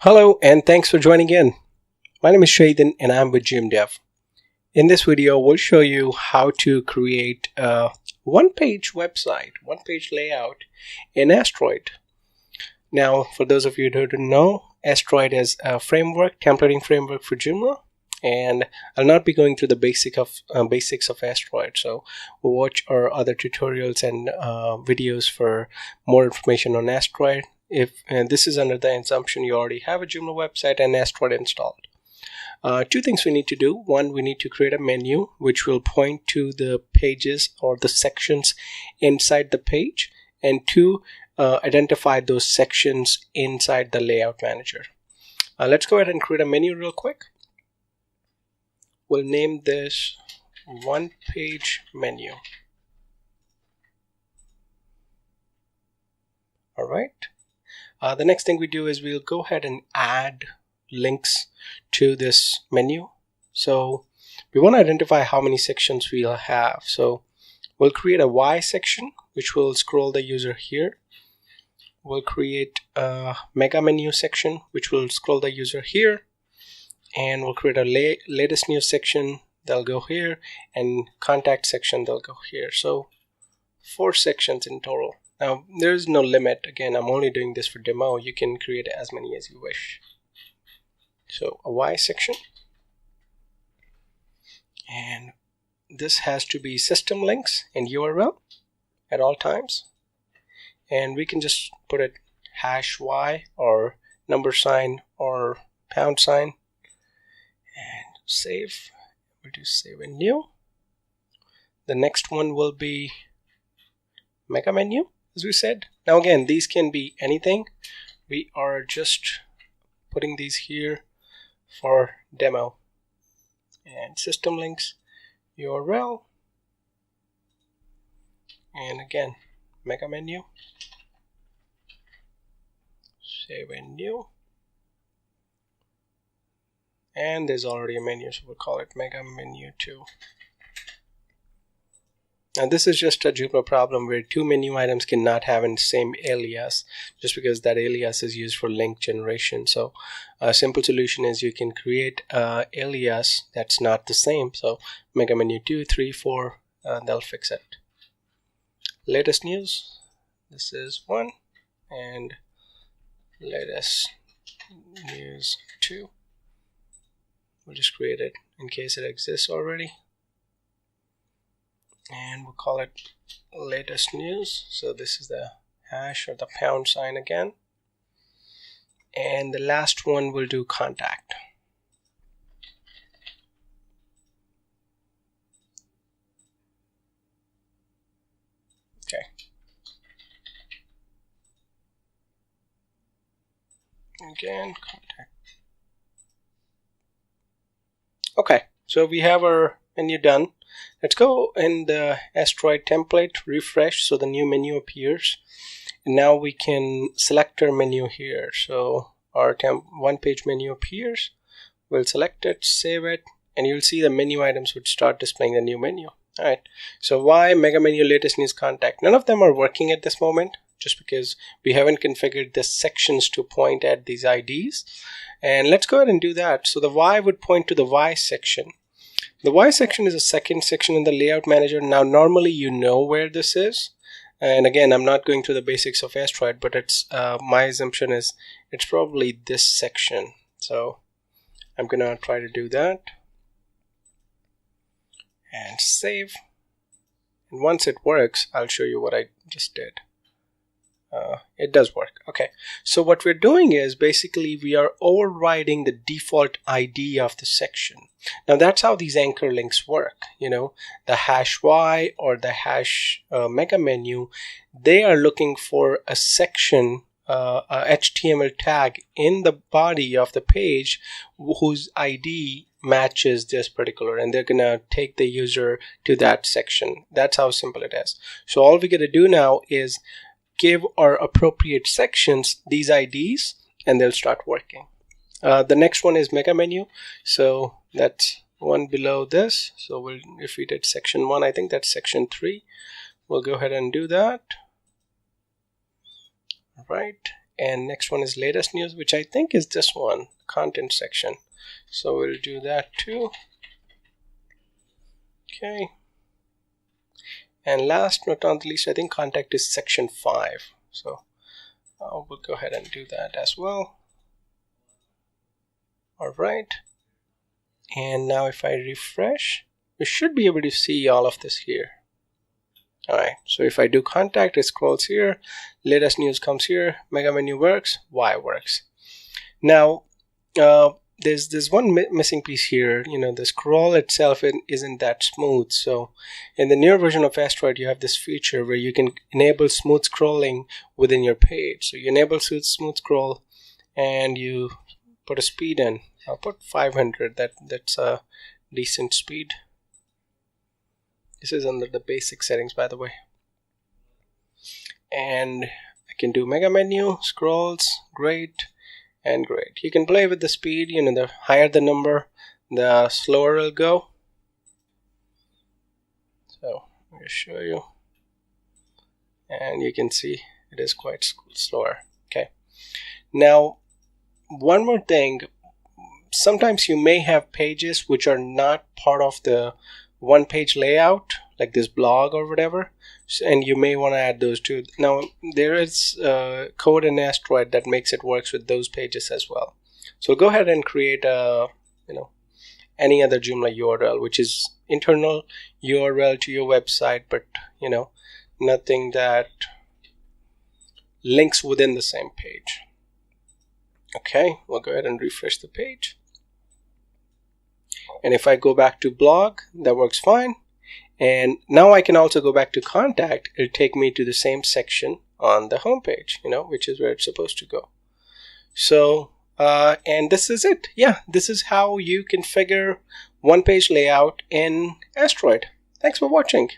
Hello and thanks for joining in. My name is Shaidan and I'm with GymDev. In this video, we'll show you how to create a one-page website, one-page layout in Astroid. Now, for those of you who don't know, Astroid is a framework, templating framework for Joomla, and I'll not be going through the basics of Astroid. So we'll watch our other tutorials and videos for more information on Astroid. And this is under the assumption you already have a Joomla website and Astroid installed. Two things we need to do. One, we need to create a menu which will point to the pages or the sections inside the page. And two, identify those sections inside the layout manager. Let's go ahead and create a menu real quick. We'll name this one page menu. All right. The next thing we do is we'll go ahead and add links to this menu. So we want to identify how many sections we'll have. So we'll create a Y section, which will scroll the user here. We'll create a mega menu section, which will scroll the user here. And we'll create a latest news section, they'll go here, and contact section, they'll go here. So 4 sections in total. Now, there's no limit. Again, I'm only doing this for demo. You can create as many as you wish. So a Y section. And this has to be system links and URL at all times. And we can just put it #Y or $sign or £sign. And save. We'll do save and new. The next one will be mega menu, as we said. Now again, these can be anything. We are just putting these here for demo. And system links, URL, and again, mega menu, save and new. And there's already a menu, so we'll call it mega menu 2. Now this is just a Joomla problem where 2 menu items cannot have the same alias, just because that alias is used for link generation. So a simple solution is you can create an alias that's not the same. So mega menu 2, 3, 4, they'll fix it. Latest news, this is 1, and latest news 2. We'll just create it in case it exists already. And we'll call it latest news. So this is the hash or the £sign again. And the last one we'll do contact. Okay. Again, contact. Okay, so we have our menu done. Let's go in the Astroid template, refresh so the new menu appears. And now we can select our menu here. So our one page menu appears. We'll select it, save it, and you'll see the menu items would start displaying the new menu. All right. So why mega menu latest news contact? None of them are working at this moment, just because we haven't configured the sections to point at these IDs. And let's go ahead and do that. So the Y would point to the Y section. The Y section is a second section in the layout manager. Now, normally you know where this is. And again, I'm not going through the basics of Astroid, but it's my assumption is it's probably this section. So I'm gonna try to do that. And save. And once it works, I'll show you what I just did. It does work. Okay, so what we're doing is basically we are overriding the default ID of the section. Now that's how these anchor links work. You know, the #Y or the mega menu, they are looking for a section, a HTML tag in the body of the page whose ID matches this particular, and they're gonna take the user to that section. That's how simple it is. So all we gotta do now is give our appropriate sections these IDs and they'll start working. The next one is mega menu. So that's one below this. So if we did section 1, I think that's section 3. We'll go ahead and do that. Right. and next one is latest news, which I think is this one, content section. So we'll do that too. Okay. And last but not least, I think contact is section 5. So we'll go ahead and do that as well. All right. And now if I refresh, we should be able to see all of this here. All right. So if I do contact, it scrolls here. Latest news comes here. Mega menu works. Y works. Now, there's one missing piece here. You know, the scroll itself isn't that smooth. So in the newer version of Astroid, you have this feature where you can enable smooth scrolling within your page. So you enable smooth scroll and you put a speed in. I'll put 500. That's a decent speed. This is under the basic settings, by the way. And I can do mega menu, scrolls, great. And great. You can play with the speed, you know, the higher the number, the slower it'll go. So I'm going to show you. And you can see it is quite slower. Okay. Now, one more thing. Sometimes you may have pages which are not part of the one page layout, like this blog or whatever. And you may want to add those too. Now there is code in Astroid that makes it works with those pages as well. So go ahead and create a any other Joomla URL, which is internal URL to your website, but nothing that links within the same page. Okay, we'll go ahead and refresh the page. And if I go back to blog, that works fine. And now I can also go back to contact. It'll take me to the same section on the home page, which is where it's supposed to go. So, and this is it. Yeah, this is how you configure one page layout in Astroid. Thanks for watching.